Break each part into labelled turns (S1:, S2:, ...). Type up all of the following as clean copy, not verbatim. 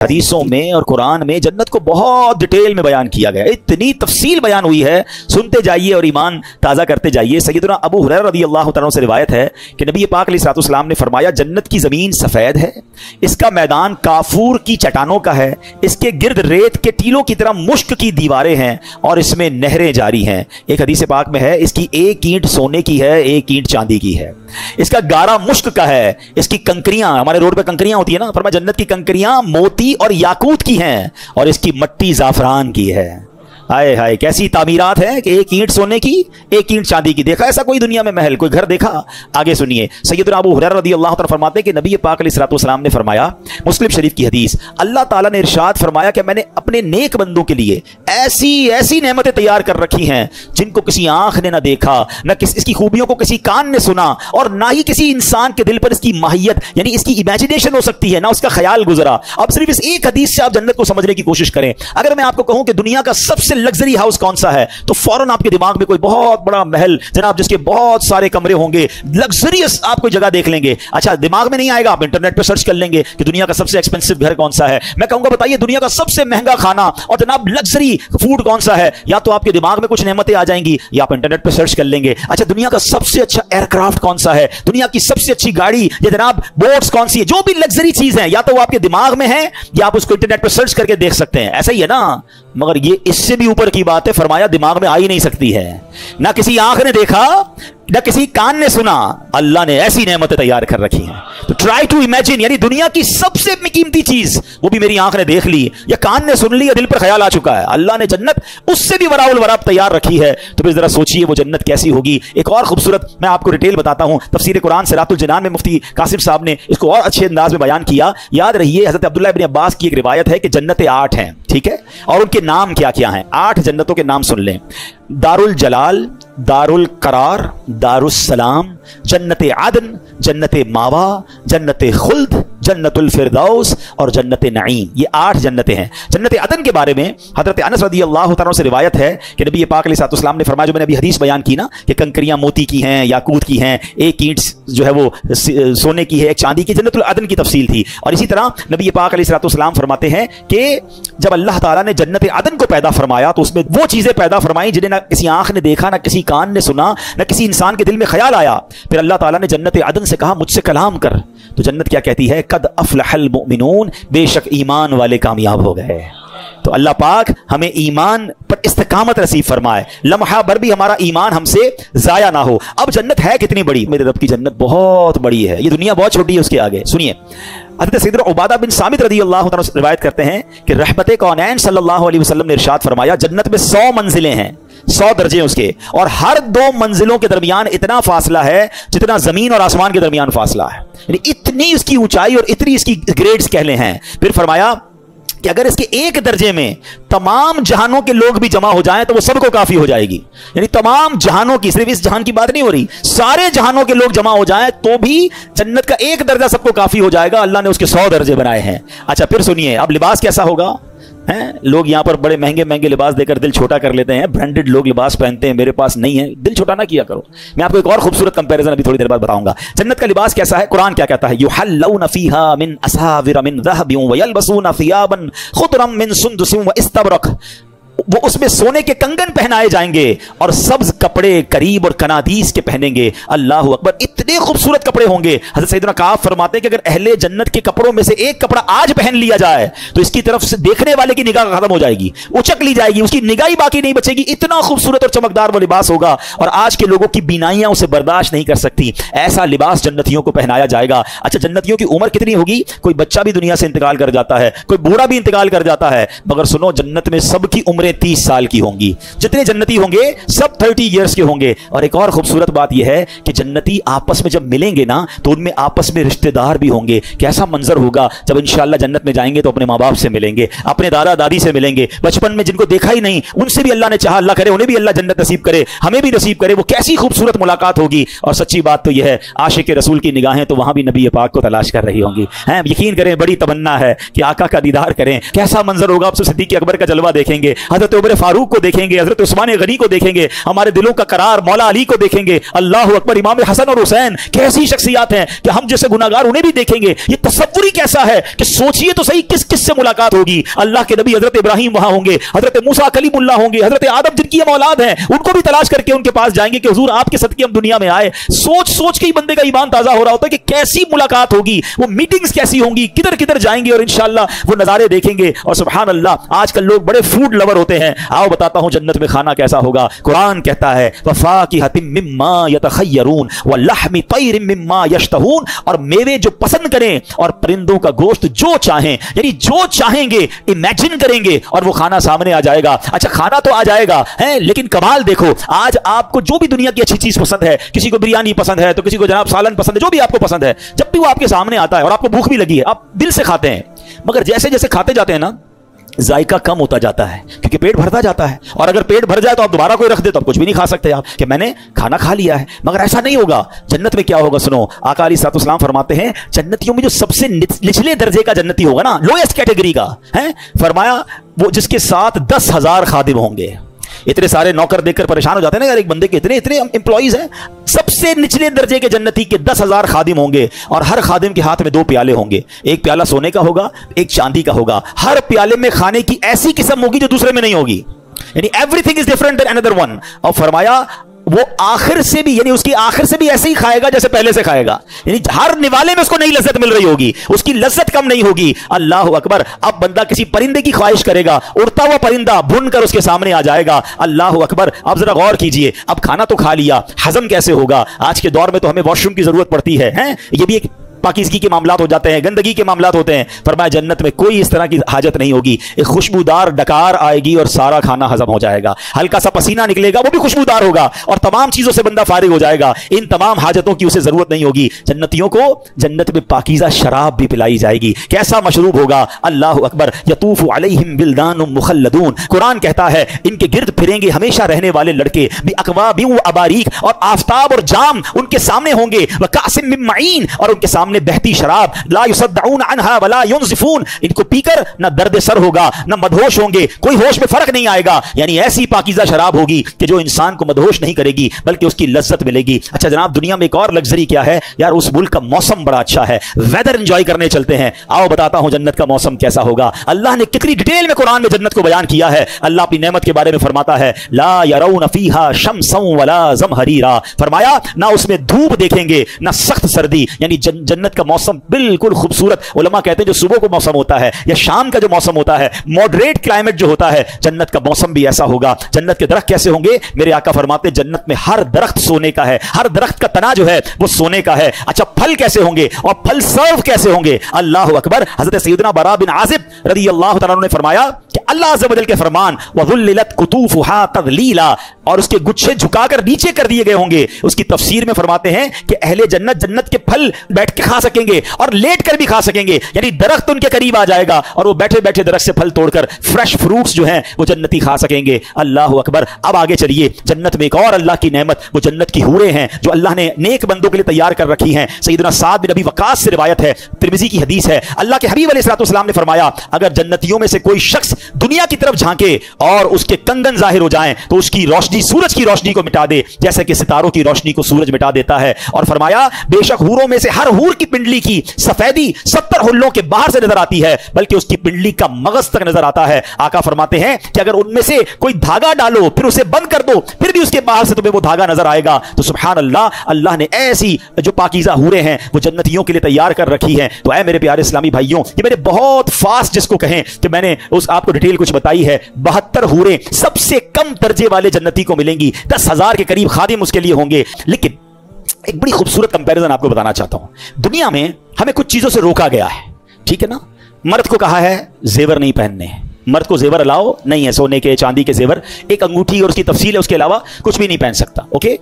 S1: हदीसों में और कुरान में जन्नत को बहुत डिटेल में बयान किया गया, इतनी तफसील बयान हुई है, सुनते जाइए और ईमान ताज़ा करते जाइए। सैयदना अबू हुरैरा रज़ियल्लाहु तआला से रिवायत है कि नबी पाक अलैहिस्सलाम ने फरमाया, जन्नत की ज़मीन सफ़ेद है, इसका मैदान काफूर की चट्टानों का है, इसके गिर्द रेत के टीलों की तरह मुश्क की दीवारें हैं और इसमें नहरें जारी हैं। एक हदीस पाक में है, इसकी एक ईंट सोने की है, एक ईंट चांदी की है, इसका गारा मुश्क का है, इसकी कंकरियां, हमारे रोड पे कंकरियां होती है ना, फरमाया जन्नत की कंकरियां मोती और याकूत की हैं और इसकी मट्टी ज़ाफ़रान की है। हाय हाय, कैसी तामीरात है कि एक ईंट सोने की, एक ईंट चांदी की। देखा ऐसा कोई दुनिया में महल, कोई घर देखा? आगे सुनिए, सैयदना अबू हुरैरा रज़ियल्लाहु तआला फरमाते हैं कि नबी पाक अलैहिस्सलाम ने फरमाया, मुस्लिम शरीफ की हदीस, अल्लाह ताला ने इरशाद फरमाया कि मैंने अपने नेक बंदों के लिए ऐसी ऐसी नेमतें तैयार कर रखी हैं जिनको किसी आंख ने ना देखा, ना इसकी खूबियों को किसी कान ने सुना और ना ही किसी इंसान के दिल पर इसकी माहियत यानी इसकी इमेजिनेशन हो सकती है, ना उसका ख्याल गुजरा। अब सिर्फ इस एक हदीस से आप जन्नत को समझने की कोशिश करें। अगर मैं आपको कहूं कि दुनिया का सबसे लग्जरी हाउस कौन सा है, तो फौरन आपके दिमाग में कोई बहुत बड़ा महल जनाब, जिसके बहुत सारे कमरे होंगे, लग्जरियस आप कोई जगह देख लेंगे। अच्छा, दिमाग में नहीं आएगा, आप इंटरनेट पर सर्च कर लेंगे कि दुनिया का सबसे एक्सपेंसिव घर कौन सा है। मैं कहूंगा बताइए दुनिया का सबसे महंगा खाना और जनाब लग्जरी फूड कौन सा है, या तो आपके दिमाग में कुछ नेमतें आ जाएंगी या आप इंटरनेट पर सर्च कर लेंगे। अच्छा, दुनिया का सबसे अच्छा एयरक्राफ्ट कौन सा है, दुनिया की सबसे अच्छी गाड़ी या जनाब बोट्स कौन सी है, जो भी लग्जरी चीज है या तो वो आपके दिमाग में है या आप उसको इंटरनेट पर सर्च करके देख सकते हैं। ऐसा ही है ना? मगर ये इससे भी ऊपर की बात है, फरमाया दिमाग में आ ही नहीं सकती है, ना किसी आंख ने देखा ना किसी कान ने सुना, अल्लाह ने ऐसी नेमतें तैयार कर रखी हैं। तो ट्राई टू इमेजिन, यानी दुनिया की सबसे कीमती चीज वो भी मेरी आंख ने देख ली या कान ने सुन ली या दिल पर ख्याल आ चुका है, अल्लाह ने जन्नत उससे भी वराउल वराब तैयार रखी है। तो फिर जरा सोचिए वो जन्नत कैसी होगी। एक और खूबसूरत मैं आपको डिटेल बताता हूं, तफसीर कुरान सिरातुल जनान में मुफ्ती कासिम साहब ने इसको और अच्छे अंदाज में बयान किया। याद रहिए, हजरत अब्दुल्लाह इब्न अब्बास की एक रिवायत है कि जन्नतें 8 हैं, ठीक है, और उनके नाम क्या क्या हैं। 8 जन्नतों के नाम सुन लें, दारुल जलाल, दारुल करार, दारुस सलाम, जन्नत आदन, जन्नत मावा, जन्नत खुल्द, जन्नतुल फिरदौस और जन्नत नईम। ये 8 जन्नतें हैं। जन्नत अदन के बारे में हजरत अनस रज़ियल्लाहु तआला से रिवायत है कि नबी पाक अलैहिस्सलाम ने फरमाया, जो मैंने अभी हदीस बयान की ना कि कंकरियां मोती की हैं, याकूत की हैं, एक ईंट जो है वो सोने की है, एक चांदी की, जन्नतुल अदन की तफसील थी। और इसी तरह नबी पाक अलैहिस्सलाम फरमाते हैं कि जब अल्लाह ताला ने जन्नत अदन को पैदा फरमाया तो उसमें वो चीजें पैदा फरमाई जिन्हें ना किसी आंख ने देखा, ना किसी कान ने सुना, ना किसी इंसान के दिल में ख्याल आया। फिर अल्लाह ताला ने जन्नत अदन से कहा, मुझसे कलाम कर। तो जन्नत क्या कहती है? कद अफलहल मुमिनून, बेशक ईमान वाले कामयाब हो गए। तो अल्लाह पाक हमें ईमान पर इस्तिकामत नसीब फरमाए, लम्हा भर भी हमारा ईमान हमसे जाया ना हो। अब जन्नत है कितनी बड़ी? मेरे रब की जन्नत बहुत बड़ी है, ये दुनिया बहुत छोटी है उसके आगे। सुनिए, हज़रत सैयदना उबादा बिन सामित रज़ियल्लाहु तआला रिवायत करते हैं कि रहमत कौनैन सल्लल्लाहु अलैहि वसल्लम ने इरशाद फरमाया, जन्नत में 100 मंजिलें हैं, 100 दर्जे उसके, और हर 2 मंजिलों के दरमियान इतना फासला है जितना जमीन और आसमान के दरमियान फासला है, यानी इतनी उसकी ऊंचाई और इतनी इसकी ग्रेड्स कहले हैं। फिर फरमाया कि अगर इसके एक दर्जे में तमाम जहानों के लोग भी जमा हो जाएं तो वो सबको काफी हो जाएगी, यानी तमाम जहानों की, सिर्फ इस जहान की बात नहीं हो रही, सारे जहानों के लोग जमा हो जाएं तो भी जन्नत का एक दर्जा सबको काफी हो जाएगा। अल्लाह ने उसके 100 दर्जे बनाए हैं। अच्छा, फिर सुनिए, अब लिबास कैसा होगा? हैं, लोग यहाँ पर बड़े महंगे महंगे लिबास देकर दिल छोटा कर लेते हैं, ब्रांडेड लोग लिबास पहनते हैं, मेरे पास नहीं है, दिल छोटा ना किया करो। मैं आपको एक और खूबसूरत कंपैरिजन अभी थोड़ी देर बाद बताऊंगा। जन्नत का लिबास कैसा है? कुरान क्या कहता है? युहल्लौना फीहा मिन असाविर मिन ज़हबिन व यल्बसूना थियाबन खुदरम मिन सुंदुसिन व इस्तबरक, वो उसमें सोने के कंगन पहनाए जाएंगे और सब्ज कपड़े करीब और कनादीस के पहनेंगे। अल्लाह अकबर, इतने खूबसूरत कपड़े होंगे। हज़रत सैयदना काब फरमाते हैं कि अगर अहले जन्नत के कपड़ों में से एक कपड़ा आज पहन लिया जाए तो इसकी तरफ से देखने वाले की निगाह खत्म हो जाएगी, उचक ली जाएगी, उसकी निगाह ही बाकी नहीं बचेगी। इतना खूबसूरत और चमकदार वो लिबास होगा और आज के लोगों की बीनाइयां उसे बर्दाश्त नहीं कर सकती। ऐसा लिबास जन्नतियों को पहनाया जाएगा। अच्छा, जन्नतियों की उम्र कितनी होगी? कोई बच्चा भी दुनिया से इंतकाल कर जाता है, कोई बूढ़ा भी इंतकाल कर जाता है, मगर सुनो, जन्नत में सबकी उम्रें 30 साल की होंगी। जितने जन्नती होंगे सब 30 इयर्स के होंगे। और एक और खूबसूरत बात यह है कि जन्नती आपस में जब मिलेंगे ना तो उनमें आपस में रिश्तेदार भी होंगे। कैसा मंजर होगा जब इंशाअल्लाह जन्नत में जाएंगे तो अपने माँ बाप से मिलेंगे, अपने दादा दादी से मिलेंगे, बचपन में जिनको देखा ही नहीं उनसे भी अल्लाह ने चाहा, अल्लाह करे उन्हें भी अल्लाह जन्नत नसीब करे, हमें भी नसीब करे। वो कैसी खूबसूरत मुलाकात होगी। और सच्ची बात तो यह है, आशिक रसूल की निगाहें तो वहां भी नबी पाक को तलाश कर रही होंगी। यकीन करें, बड़ी तमन्ना है कि आका का दीदार करें। कैसा मंजर होगा? आप सिद्दीक़ अकबर का जलवा देखेंगे, हज़रत हजरत उमर फारूक को देखेंगे, हजरत उस्मान गनी को देखेंगे, हमारे दिलों का करार मौला अली को देखेंगे, अल्लाह अकबर, इमाम हसन और हुसैन, कैसी शख्सियात हैं कि हम जैसे गुनाहगार उन्हें भी देखेंगे। ये तसव्वुर ही कैसा है कि सोचिए तो सही किस किस से मुलाकात होगी। अल्लाह के नबी हजरत इब्राहिम वहां होंगे, हजरत मूसा कलीमुल्लाह होंगे, हजरत आदम जिनकी हम औलाद हैं उनको भी तलाश करके उनके पास जाएंगे कि हुजूर आपके सदके हम दुनिया में आए। सोच सोच के ही बंदे का ईमान ताजा हो रहा होता है कि कैसी मुलाकात होगी, वो मीटिंग्स कैसी होंगी, किधर किधर जाएंगे और इंशाअल्लाह वो नजारे देखेंगे। और सुभान अल्लाह, आजकल लोग बड़े फूड लवर होते हैं। आओ बताता हूं जन्नत में खाना कैसा होगा। कुरान कहता है वफाकिहतिम मिम्मा यतखय्यरून व लहमि तैरिम मिम्मा यश्तहून, और मेवे जो पसंद करें और परिंदों का गोश्त जो चाहें, यानी जो चाहेंगे इमेजिन करेंगे और वो खाना सामने आ जाएगा। अच्छा खाना तो आ जाएगा है, लेकिन कमाल देखो, आज आपको जो भी दुनिया की अच्छी चीज पसंद है, किसी को बिरयानी पसंद है तो किसी को जनाब सालन पसंद है, जो भी आपको पसंद है, जब भी वो आपके सामने आता है और आपको भूख भी लगी है, आप दिल से खाते हैं। मगर जैसे जैसे खाते जाते हैं ना, जायका कम होता जाता है क्योंकि पेट भरता जाता है। और अगर पेट भर जाए तो आप दोबारा कोई रख दे तो आप कुछ भी नहीं खा सकते, आप कि मैंने खाना खा लिया है। मगर ऐसा नहीं होगा। जन्नत में क्या होगा सुनो, आका अलैहिस्सलाम फरमाते हैं जन्नतियों में जो सबसे निचले दर्जे का जन्नती होगा ना, लोएस्ट कैटेगरी का है, फरमाया वो जिसके साथ 10,000 खादिम होंगे। इतने सारे नौकर देखकर परेशान हो जाते हैं ना यार, एक बंदे के इतने इतने एम्प्लॉइज हैं। सबसे निचले दर्जे के जन्नती के 10,000 खादिम होंगे और हर खादिम के हाथ में 2 प्याले होंगे, एक प्याला सोने का होगा, एक चांदी का होगा। हर प्याले में खाने की ऐसी किस्म होगी जो दूसरे में नहीं होगी, यानी everything is different then another one. और फरमाया वो आखिर से भी, यानी उसकी आखिर से भी ऐसे ही खाएगा जैसे पहले से खाएगा, यानी हर निवाले में उसको नई लज्जत मिल रही होगी, उसकी लज्जत कम नहीं होगी। अल्लाह अकबर। अब बंदा किसी परिंदे की ख्वाहिश करेगा, उड़ता हुआ परिंदा भुन कर उसके सामने आ जाएगा। अल्लाह अकबर। अब जरा गौर कीजिए, अब खाना तो खा लिया, हजम कैसे होगा? आज के दौर में तो हमें वॉशरूम की जरूरत पड़ती है, ये भी एक पाकिज़गी के मामलात हो जाते हैं, गंदगी के मामलात होते हैं। फरमाया जन्नत में कोई इस तरह की हाजत नहीं होगी। एक खुशबूदार डकार आएगी और सारा खाना हजम हो जाएगा, हल्का सा पसीना निकलेगा वो भी खुशबूदार होगा और तमाम चीजों से बंदा फारिग हो जाएगा। इन तमाम हाजतों की उसे जरूरत नहीं होगी। जन्नतियों को जन्नत में पाकीज़ा शराब भी पिलाई जाएगी। कैसा मशरूब होगा? अल्लाह अकबर। यतूफु अलैहिम बिल्दानुम मुखल्लदून। कुरान कहता है इनके गिर्द फिरेंगे हमेशा रहने वाले लड़के, बिअकवाबिन व अबारीक, और आफताब और जाम उनके सामने होंगे, व कासिम मिन मईन, और उनके सामने बहती शराब, ला युसद्दऊन अन्हा वला युनज़िफून। इनको पीकर ना दर्द सर होगा ना मदहोश होंगे, कोई होश में फर्क नहीं आएगा। यानी ऐसी पाकीज़ा शराब होगी कि जो इंसान को मदहोश नहीं करेगी बल्कि उसकी लज्जत मिलेगी। अच्छा जनाब, दुनिया में एक और लग्जरी क्या है यार, उस मुल्क का मौसम बड़ा अच्छा है, वेदर एंजॉय करने चलते हैं। आओ बताता हूं जन्नत का मौसम कैसा होगा। अल्लाह ने कितनी डिटेल में कुरान में जन्नत को बयान किया है। अल्लाह अपनी नेमत के बारे में फरमाता है ला यरौन फीहा शम्सन वला ज़महरीरा। फरमाया ना उसमें धूप देखेंगे ना सख्त सर्दी, यानी जन्नत का मौसम बिल्कुल खूबसूरत। उलमा कहते हैं जो सुबह को मौसम होता है या शाम का जो मौसम होता है, मॉडरेट क्लाइमेट जो होता है, जन्नत का मौसम भी ऐसा होगा। जन्नत के दरख्त कैसे होंगे? मेरे आका फरमाते जन्नत में हर दरख्त सोने का है, हर दरख्त का तना जो है वो सोने का है। अच्छा फल कैसे होंगे और फल सर्व कैसे होंगे? अल्लाह अकबर। हजरत सैयदना बरा बिन आजिब रज़ी अल्लाह तआला अन्हु ने फरमाया कि अल्लाह अज़्ज़ व जल के फरमान वज़ुल्लिलत कुतूफुहा तज़लीला, और उसके गुच्छे झुकाकर नीचे कर दिए गए होंगे। उसकी तफसीर में फरमाते हैं कि अहले जन्नत जन्नत के फल बैठ के खा सकेंगे और लेट कर भी खा सकेंगे, यानी दरख्त उनके करीब आ जाएगा और वो बैठे बैठे दरख्त से फल तोड़कर फ्रेश फ्रूट्स जो हैं वो जन्नती खा सकेंगे। अल्लाह अकबर। अब आगे चलिए, जन्नत में एक और अल्लाह की नेमत, वो जन्नत की हूरें हैं जो अल्लाह ने नेक बंदों के लिए तैयार कर रखी हैं। सैयदना साद बिन अबी वक्कास से रिवायत है, तिर्मिज़ी की हदीस है, अल्लाह के हबीब अलैहिस्सलाम ने फरमाया अगर जन्नतियों में से कोई शख्स दुनिया की तरफ झांके और उसके कंगन जाहिर हो जाएं तो उसकी रोशनी सूरज की रोशनी को मिटा दे जैसे कि सितारों की रोशनी को सूरज मिटा देता है। और फरमाया बेशक हूरों में से हर हूर की पिंडली की सफेदी 70 हुल्लों के बाहर से नजर आती है, बल्कि उसकी पिंडली का मगज तक नजर आता है। आका फरमाते हैं कि अगर उनमें से कोई धागा डालो फिर उसे बंद कर दो फिर भी उसके बाहर से तुम्हें वो धागा नजर आएगा। तो सुभान अल्लाह, अल्लाह ने ऐसी जो पाकीज़ा हूरें हैं वो जन्नतियों के लिए तैयार कर रखी हैं। तो ऐ मेरे प्यारे इस्लामी भाइयों, ये मैंने बहुत फास्ट जिसको कहें कि मैंने उस आपको डिटेल कुछ बताई है। 72 हूरें सबसे कम दर्जे वाले जन्नती को मिलेंगी, 10,000 के करीब खादिम उसके लिए होंगे। लेकिन एक बड़ी खूबसूरत कंपैरिजन आपको बताना चाहता हूं। दुनिया में हमें कुछ चीजों से रोका गया है, ठीक है ना। मर्द को कहा है जेवर नहीं पहनने, मर्द को जेवर अलाउ नहीं है, सोने के चांदी के जेवर, एक अंगूठी और उसकी तफसील है, उसके अलावा कुछ भी नहीं पहन सकता। ओके,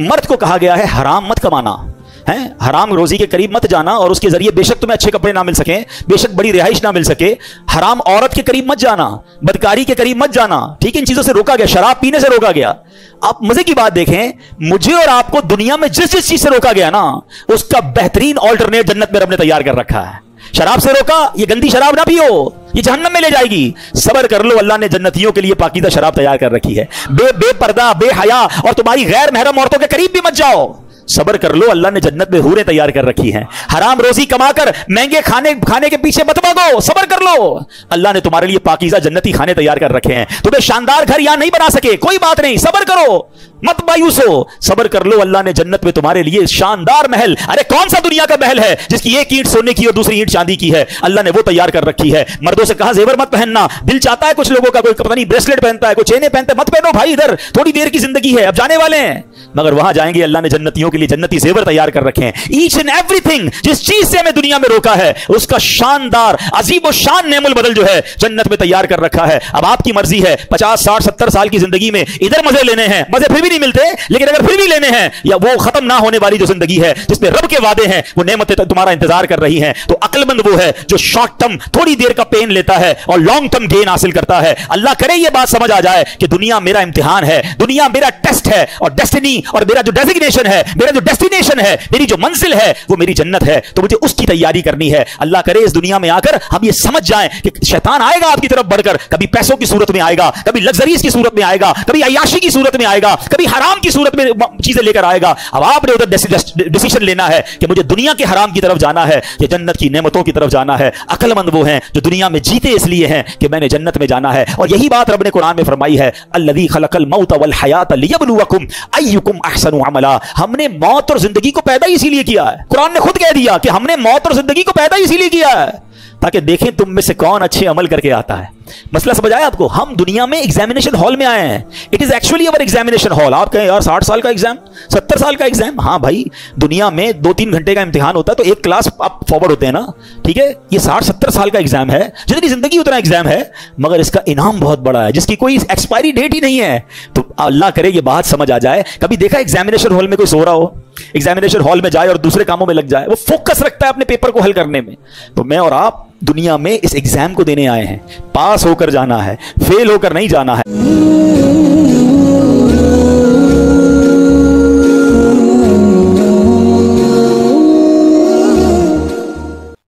S1: मर्द को कहा गया है हराम मत कमाना है, हराम रोजी के करीब मत जाना और उसके जरिए बेशक तुम्हें अच्छे कपड़े ना मिल सके, बेशक बड़ी रिहाइश ना मिल सके, हराम औरत के करीब मत जाना, बदकारी के करीब मत जाना, ठीक है। इन चीजों से रोका गया, शराब पीने से रोका गया। आप मजे की बात देखें, मुझे और आपको दुनिया में जिस जिस चीज से रोका गया ना उसका बेहतरीन ऑल्टरनेट जन्नत में रब ने तैयार कर रखा है। शराब से रोका, ये गंदी शराब ना पियो, ये जहन्नम में ले जाएगी। सब्र कर लो, अल्लाह ने जन्नतियों के लिए पाकीज़ा शराब तैयार कर रखी है। बेपर्दा, बेहया और तुम्हारी गैर महरम औरतों के करीब भी मत जाओ। सब्र कर लो, अल्लाह ने जन्नत में हूरें तैयार कर रखी हैं। हराम रोजी कमाकर महंगे खाने के पीछे मत भागो, सब्र कर लो, अल्लाह ने तुम्हारे लिए पाकीज़ा जन्नती खाने तैयार कर रखे हैं। तुम्हें शानदार घर यहां नहीं बना सके, कोई बात नहीं, सब्र करो, मत मायूस हो, सब्र कर लो, अल्लाह ने जन्नत में तुम्हारे लिए शानदार महल, अरे कौन सा दुनिया का महल है जिसकी एक ईंट सोने की और दूसरी ईंट चांदी की है, अल्लाह ने वो तैयार कर रखी है। मर्दों से कहा जेवर मत पहनना, दिल चाहता है कुछ लोगों का, कोई पता नहीं ब्रेसलेट पहनता है, कोई चेने पहनता है, मत पहनो भाई, इधर थोड़ी देर की जिंदगी है, अब जाने वाले हैं, मगर वहां जाएंगे, अल्लाह ने जन्नतियों के लिए जन्नती जेवर तैयार कर रखे हैं। ईच एंड एवरीथिंग, जिस चीज से हमें दुनिया में रोका है, उसका शानदार अजीब और शान नेमुल बदल जो है जन्नत में तैयार कर रखा है। अब आपकी मर्जी है, 50, 60, 70 साल की जिंदगी में इधर मजे लेने हैं, मजे फिर भी नहीं मिलते, लेकिन अगर फिर भी लेने हैं, या वो खत्म ना होने वाली जो जिंदगी है जिसमें रब के वादे हैं, वो नेमतें तुम्हारा इंतजार कर रही हैं, तो अक्लमंद वो है जो शॉर्ट टर्म थोड़ी देर का पेन लेता है और लॉन्ग टर्म गेन हासिल करता है। अल्लाह करे ये बात समझ आ जाए कि दुनिया मेरा इम्तिहान है, दुनिया मेरा टेस्ट है, और डेस्टिनी और मेरा जो डेजिग्नेशन है, मेरा जो डेस्टिनेशन है, मेरी जो मंजिल है, वो मेरी जन्नत है, तो मुझे उसकी तैयारी करनी है। अल्लाह करे इस दुनिया में आकर हम ये समझ जाएं कि शैतान आएगा आपकी तरफ बढ़कर, कभी पैसों की सूरत में आएगा, कभी लग्जरीज की सूरत में आएगा, कभी अय्याशी की सूरत में आएगा, कभी हराम की सूरत में चीजें लेकर आएगा। अब आपने उधर डिसीजन लेना है कि मुझे दुनिया के हराम की तरफ जाना है या जन्नत की नेमतों की तरफ जाना है। अक्लमंद वो हैं जो दुनिया में जीते इसलिए हैं कि मैंने जन्नत में जाना है, और यही बात रब ने कुरान में फरमाई है, अल्लज़ी खलक़ल मौत वल हयात लियब्लुवकुम अय्युकुम अहसनु अमला। हमने मौत और जिंदगी को पैदा इसीलिए किया है, कुरान ने खुद कह दिया कि हमने मौत और जिंदगी को पैदा इसीलिए किया है ताकि देखें तुम में से कौन अच्छे अमल करके आता है। मसला समझ आया आपको? हम दुनिया में एग्जामिनेशन हॉल में आए हैं, it is actually our examination hall. आप कहें यार 60 साल का एग्जाम, 70 साल का एग्जाम, हाँ भाई, दुनिया में 2-3 घंटे का इम्तिहान होता है तो एक क्लास आप फॉरवर्ड होते हैं ना, ठीक है, ये 60-70 साल का एग्जाम है, जितनी जिंदगी उतना एग्जाम है, मगर इसका इनाम बहुत बड़ा है जिसकी कोई एक्सपायरी डेट ही नहीं है। तो अल्लाह करे ये बात समझ आ जाए। कभी देखा एग्जामिनेशन हॉल में कोई सो रहा हो, एग्जामिनेशन हॉल में जाए और दूसरे कामों में लग जाए, वो फोकस रखता है अपने पेपर को हल करने में। तो मैं और आप दुनिया में इस एग्जाम को देने आए हैं, पास होकर जाना है, फेल होकर नहीं जाना है।